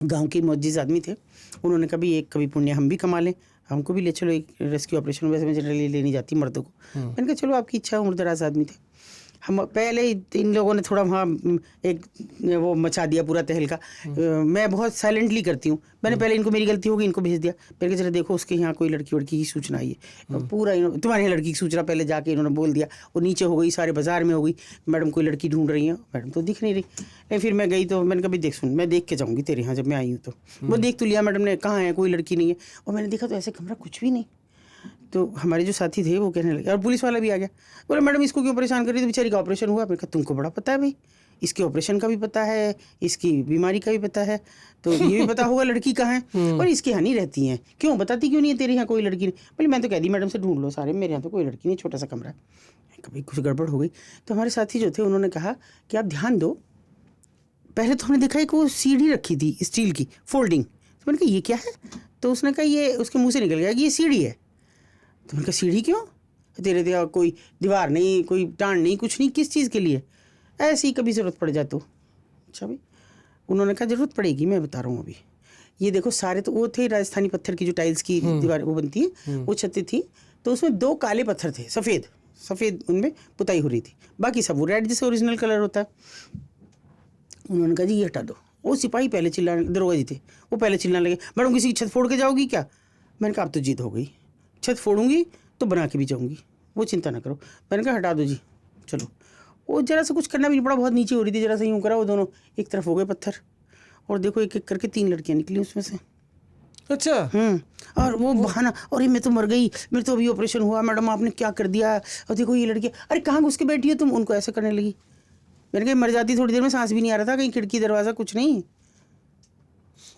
गांव के मुअज्जिज़ आदमी थे, उन्होंने कभी पुण्य हम भी कमा लें, हमको भी ले चलो एक रेस्क्यू ऑपरेशन। वैसे मैं जनरली ले नहीं जाती मर्दों को। मैंने कहा चलो आपकी इच्छा, उम्रदराज आदमी थे। हम पहले ही इन लोगों ने थोड़ा वहाँ एक वो मचा दिया पूरा तहलका। मैं बहुत साइलेंटली करती हूँ। मैंने पहले इनको, मेरी गलती होगी, इनको भेज दिया। पहले चलो देखो उसके यहाँ कोई लड़की वड़की की सूचना आई है, पूरा तुम्हारे यहाँ लड़की की सूचना पहले जाके इन्होंने बोल दिया। वो नीचे हो गई, सारे बाजार में हो गई, मैडम कोई लड़की ढूंढ रही है। मैडम तो दिख नहीं रही। नहीं, फिर मैं गई तो मैंने कहा देख सुन, मैं देख के जाऊँगी तेरे यहाँ जब मैं आई हूँ तो। वो देख तो लिया मैडम ने, कहाँ है, कोई लड़की नहीं है। और मैंने देखा तो ऐसे कमरा कुछ भी नहीं। तो हमारे जो साथी थे वो कहने लगे, और पुलिस वाला भी आ गया, बोले मैडम इसको क्यों परेशान कर रही है, तो बेचारी का ऑपरेशन हुआ। मैंने कहा तुमको बड़ा पता है भाई, इसके ऑपरेशन का भी पता है, इसकी बीमारी का भी पता है, तो ये भी पता होगा लड़की कहाँ है। और इसके यहाँ नहीं रहती हैं, क्यों बताती क्यों नहीं है तेरे यहाँ कोई लड़की नहीं। बोले मैं तो कह दी मैडम से ढूंढ लो सारे, मेरे यहाँ तो कोई लड़की नहीं, छोटा सा कमरा है। कभी कुछ गड़बड़ हो गई। तो हमारे साथी जो थे उन्होंने कहा कि आप ध्यान दो। पहले तो हमने देखा एक वो सीढ़ी रखी थी स्टील की फोल्डिंग। तो मैंने कहा ये क्या है, तो उसने कहा ये, उसके मुँह से निकल गया कि ये सीढ़ी है। तो मैंने कहा सीढ़ी क्यों, तेरे दिया कोई दीवार नहीं, कोई टाँड नहीं, कुछ नहीं, किस चीज़ के लिए, ऐसे ही कभी ज़रूरत पड़ जाए तो। अच्छा भाई, उन्होंने कहा ज़रूरत पड़ेगी, मैं बता रहा हूँ अभी। ये देखो सारे तो वो थे राजस्थानी पत्थर की जो टाइल्स की दीवार वो बनती है, वो छतें थी। तो उसमें 2 काले पत्थर थे, सफ़ेद उनमें पुताई हो रही थी, बाकी सब वो रेड जैसे ओरिजिनल कलर होता है। उन्होंने कहा जी ये हटा दो। वो सिपाही पहले चिल्लाने, दरोगा जी थे, वो पहले चिल्लाने लगे, मैडम किसी की छत फोड़ के जाओगी क्या। मैंने कहा अब तो जीत हो गई, छत फोड़ूंगी तो बना के भी जाऊंगी, वो चिंता ना करो। मैंने कहा हटा दो जी, चलो। वो जरा सा कुछ करना भी नहीं पड़ा, बहुत नीचे हो रही थी, जरा सा यूँ करा, वो दोनों एक तरफ हो गए पत्थर। और देखो एक एक करके 3 लड़कियाँ निकली उसमें से। अच्छा। और वो बहाना, अरे मैं तो मर गई, मेरे तो अभी ऑपरेशन हुआ, मैडम आपने क्या कर दिया, और देखो ये लड़की, अरे कहाँ घुस के बैठी है तुम, उनको ऐसे करने लगी। मैंने कहा मर जाती थोड़ी देर में, सांस भी नहीं आ रहा था, कहीं खिड़की दरवाज़ा कुछ नहीं।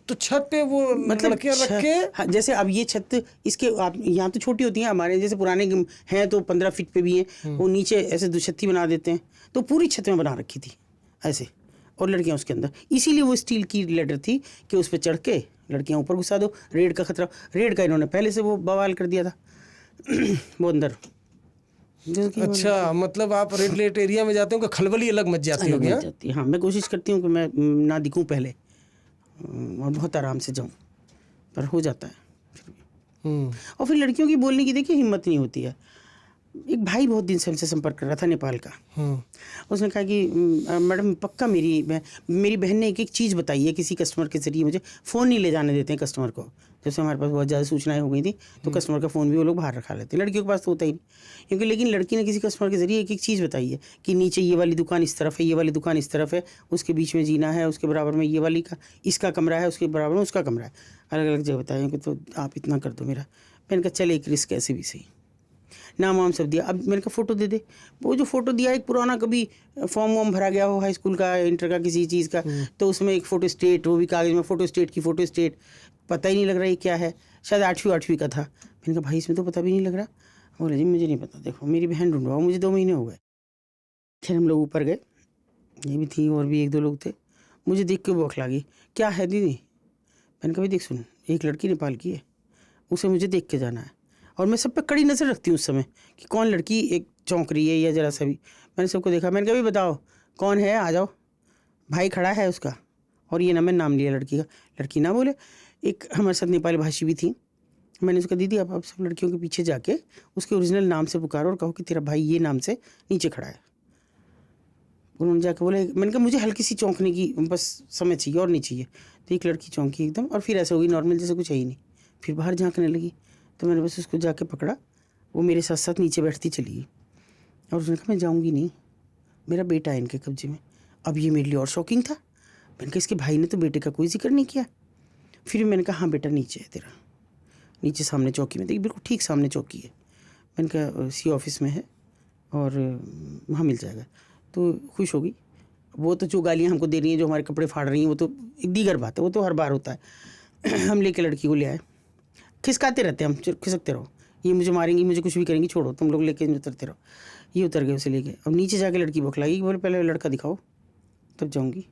तो छत पे वो मतलब लड़कियां रख के, हाँ, जैसे अब ये छत इसके आप यहाँ तो छोटी होती हैं, हमारे जैसे पुराने हैं तो 15 फीट पे भी हैं, वो नीचे ऐसे दुछत्ती बना देते हैं, तो पूरी छत में बना रखी थी ऐसे, और लड़कियाँ उसके अंदर। इसीलिए वो स्टील की लेडर थी कि उस पर चढ़ के लड़कियाँ ऊपर घुसा दो, रेड का खतरा, रेड का इन्होंने पहले से वो बवाल कर दिया था वो अंदर। अच्छा, मतलब आप रेड लाइट एरिया में जाते हो कि खलबली अलग मच जाती होगी। हाँ, मैं कोशिश करती हूँ कि मैं ना दिखूँ पहले और बहुत आराम से जाऊँ, पर हो जाता है फिर भी। और फिर लड़कियों की बोलने की देखिए हिम्मत नहीं होती है। एक भाई बहुत दिन से हमसे संपर्क कर रहा था नेपाल का। उसने कहा कि मैडम पक्का मेरी बहन ने एक एक चीज़ बताई है किसी कस्टमर के ज़रिए, मुझे फ़ोन नहीं ले जाने देते हैं कस्टमर को। जैसे हमारे पास बहुत ज़्यादा सूचनाएं हो गई थी तो कस्टमर का फ़ोन भी वो लोग बाहर रखा लेते, लड़कियों के पास तो होता ही नहीं। क्योंकि लेकिन लड़की ने किसी कस्टमर के ज़रिए एक एक चीज़ बताई है कि नीचे ये वाली दुकान इस तरफ है, ये वाली दुकान इस तरफ है, उसके बीच में जीना है, उसके बराबर में ये वाली का इसका कमरा है, उसके बराबर में उसका कमरा है, अलग अलग जगह बताया कि तो आप इतना कर दो मेरा। मैंने कहा चल एक रिस्क ऐसे भी सही, नाम वाम सब दिया। अब मैंने कहा फ़ोटो दे दे। वो जो फ़ोटो दिया एक पुराना कभी फॉर्म वॉर्म भरा गया हो हाई स्कूल का, इंटर का, किसी चीज़ का, तो उसमें एक फ़ोटो स्टेट, वो भी कागज़ में फ़ोटो स्टेट की फ़ोटो स्टेट, पता ही नहीं लग रहा ये क्या है, शायद 8वीं का था। मैंने कहा भाई इसमें तो पता भी नहीं लग रहा। बोले जी मुझे नहीं पता, देखो मेरी बहन ढूंढवाओ, मुझे 2 महीने हो गए। फिर हम लोग ऊपर गए, ये भी थी और भी 1-2 लोग थे। मुझे देख के बौख लगी, क्या है दीदी। मैंने कहा भाई देख सुन, एक लड़की नेपाल की है, उसे मुझे देख के जाना है, और मैं सब पे कड़ी नज़र रखती हूँ उस समय कि कौन लड़की एक चौंक रही है या जरा सा भी। मैंने सबको देखा, मैंने कहा भी बताओ कौन है, आ जाओ। भाई खड़ा है उसका, और ये ना मैंने नाम लिया लड़की का। लड़की ना बोले। एक हमारे साथ नेपाली भाषी भी थी। मैंने उसका दीदी आप सब लड़कियों के पीछे जाके उसके ओरिजिनल नाम से पुकारो और कहो कि तेरा भाई ये नाम से नीचे खड़ा है। उन्होंने जाके बोले, मैंने कहा मुझे हल्की सी चौंकने की बस समय चाहिए और नहीं चाहिए। तो एक लड़की चौंकी एकदम, और फिर ऐसा होगी नॉर्मल जैसे कुछ है ही नहीं, फिर बाहर झाँकने लगी। तो मैंने बस उसको जाके पकड़ा, वो मेरे साथ साथ नीचे बैठती चली गई, और उसने कहा मैं जाऊँगी नहीं, मेरा बेटा है इनके कब्जे में। अब ये मेरे लिए और शॉकिंग था। मैंने कहा इसके भाई ने तो बेटे का कोई जिक्र नहीं किया। फिर मैंने कहा हाँ बेटा नीचे है तेरा, नीचे सामने चौकी में, देखिए बिल्कुल ठीक सामने चौकी है। मैंने कहा सी ऑफिस में है और वहाँ मिल जाएगा। तो खुश होगी। वो तो जो गालियाँ हमको दे रही हैं, जो हमारे कपड़े फाड़ रही हैं, वो तो एक दीगर बात है, वो तो हर बार होता है। हम लेके लड़की को ले आए, खिसकाते रहते हैं हम, खिसकते रहो, ये मुझे मारेंगी, मुझे कुछ भी करेंगी, छोड़ो तुम लोग, लेके उतरते रहो। ये उतर गए, उसे लेके। अब नीचे जाके लड़की बौखलाई, बोले पहले लड़का दिखाओ तब जाऊँगी।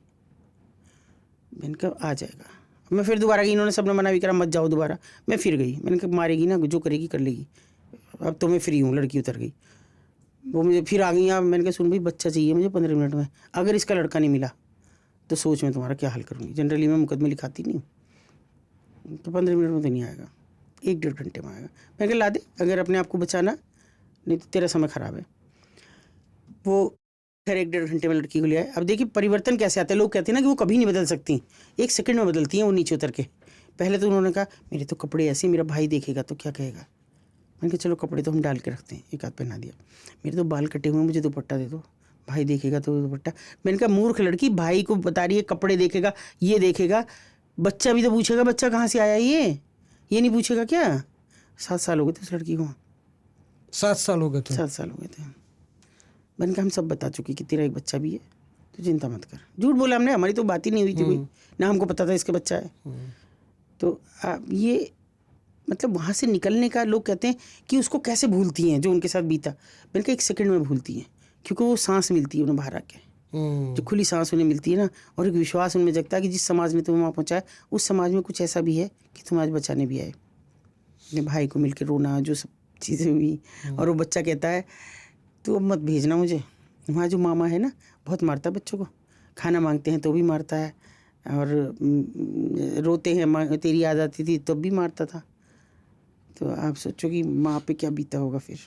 मैंने कहा आ जाएगा। मैं फिर दोबारा गई, इन्होंने सबने मना भी करा मत जाओ दोबारा। मैं फिर गई, मैंने कहा मारेगी ना, जो करेगी कर लेगी, अब तो मैं फ्री हूँ। लड़की उतर गई, वो मुझे फिर आ गई। अब मैंने कहा सुन भाई बच्चा चाहिए मुझे 15 मिनट में, अगर इसका लड़का नहीं मिला तो सोच मैं तुम्हारा क्या हल करूँगी। जनरली मैं मुकदमे लिखाती नहीं हूँ, तो 15 मिनट में तो नहीं आएगा, 1-1.5 घंटे में आएगा। मैं कहा ला दे, अगर अपने आप को बचाना, नहीं तो तेरा समय ख़राब है। वो फिर 1-1.5 घंटे में लड़की को ले आए। अब देखिए परिवर्तन कैसे आता है। लोग कहते हैं ना कि वो कभी नहीं बदल सकती, 1 सेकंड में बदलती हैं वो नीचे उतर के। पहले तो उन्होंने कहा मेरे तो कपड़े ऐसे, मेरा भाई देखेगा तो क्या कहेगा। मैंने कहा चलो कपड़े तो हम डाल के रखते हैं, एक आध पहना दिया। मेरे तो बाल कटे हुए हैं, मुझे दुपट्टा दे दो, भाई देखेगा तो दुपट्टा। मैंने कहा मूर्ख लड़की, भाई को बता रही है कपड़े देखेगा, ये देखेगा, बच्चा भी तो पूछेगा बच्चा कहाँ से आया ये नहीं पूछेगा क्या। 7 साल हो गए थे उस लड़की को। 7 साल हो गए थे। 7 साल हो गए थे। मैंने कहा हम सब बता चुकी कि तेरा एक बच्चा भी है, तो चिंता मत कर। झूठ बोला हमने, हमारी तो बात ही नहीं हुई थी कोई, ना हमको पता था इसके बच्चा है। तो ये मतलब वहाँ से निकलने का, लोग कहते हैं कि उसको कैसे भूलती हैं जो उनके साथ बीता। मैंने कहा 1 सेकंड में भूलती हैं, क्योंकि वो सांस मिलती है उन्हें बाहर आके। जो खुली सांस उन्हें मिलती है ना, और एक विश्वास उनमें जगता है कि जिस समाज ने तुम्हें वहाँ पहुँचाया, उस समाज में कुछ ऐसा भी है कि तुम आज बचाने भी आए। अपने भाई को मिलकर रोना, जो सब चीज़ें हुई, और वो बच्चा कहता है तो अब मत भेजना मुझे। वहाँ जो मामा है ना, बहुत मारता है बच्चों को, खाना मांगते हैं तो भी मारता है, और रोते हैं तेरी याद आती थी तब भी मारता था। तो आप सोचो कि माँ पे क्या बीता होगा फिर।